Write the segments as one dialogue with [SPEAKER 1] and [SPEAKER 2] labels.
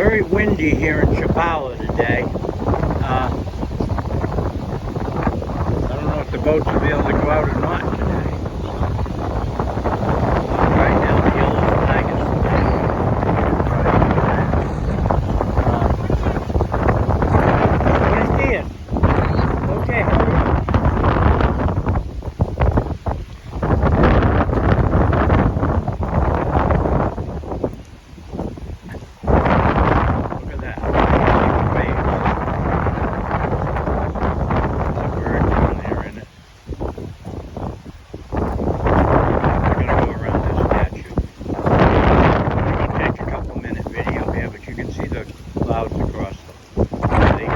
[SPEAKER 1] very windy here in Chapala today. I don't know if the boats will be able to go out or not today. Right now the yellow flag is buenos dias. Okay, how are you? Clouds across them. See?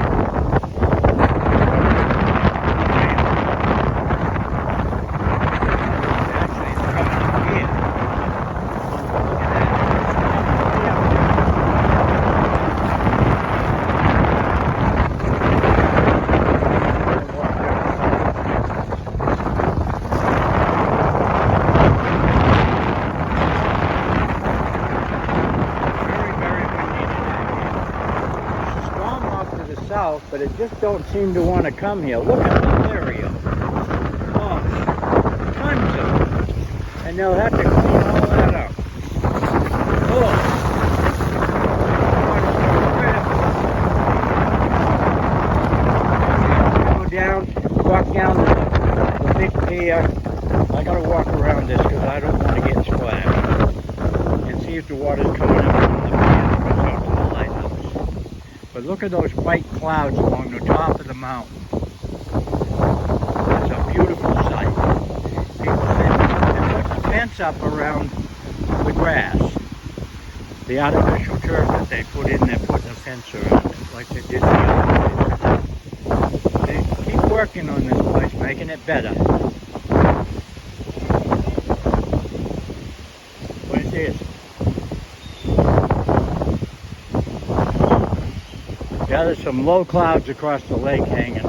[SPEAKER 1] Actually, it's coming up here. South, but it just don't seem to want to come here. Look at the area. Oh, tons of them. And they'll have to clean all that up. Oh. Go down, walk down the big pier. I gotta walk around this because I don't want to get splashed. And see if the water's coming up from the pier. But look at those white clouds along the top of the mountain. It's a beautiful sight. People say they put a fence up around the grass. The artificial turf that they put in, they're putting a fence around it, like they did the other place. They keep working on this place, making it better. What is this? Yeah, there's some low clouds across the lake hanging.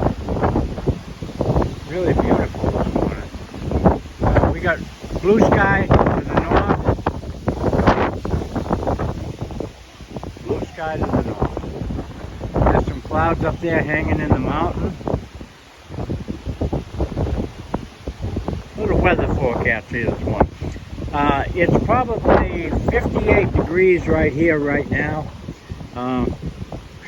[SPEAKER 1] Really beautiful this morning. We got blue sky to the north. Blue sky to the north. There's some clouds up there hanging in the mountain. Little weather forecast here this morning. It's probably 58 degrees right here right now.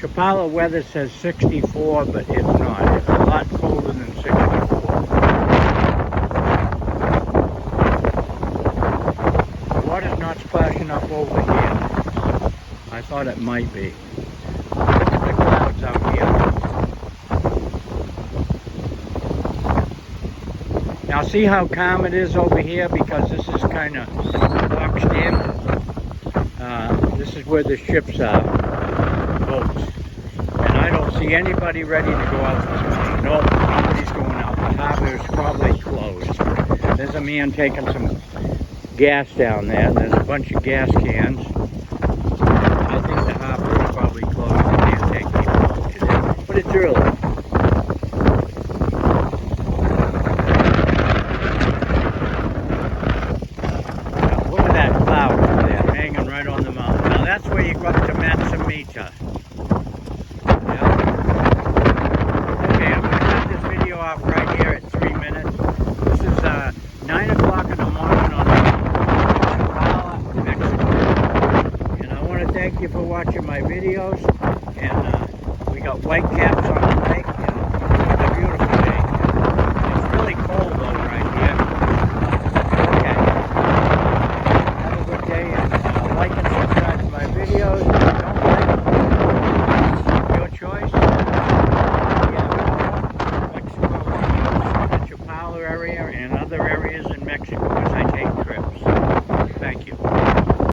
[SPEAKER 1] Chapala weather says 64, but it's not. It's a lot colder than 64. The water's not splashing up over here. I thought it might be. Look at the clouds out here. Now see how calm it is over here because this is kind of boxed in. This is where the ships are. Boats. And I don't see anybody ready to go out this morning. No, nobody's going out. The harbor is probably closed. There's a man taking some gas down there. There's a bunch of gas cans. I think the harbor is probably closed. They can't take people out today. But it's early. Now, look at that cloud over there hanging right on the mountain. Now that's where you go up to Matsamita. Off right here at 3 minutes. This is 9 o'clock in the morning on Chapala, Mexico. And I want to thank you for watching my videos. And we got white caps on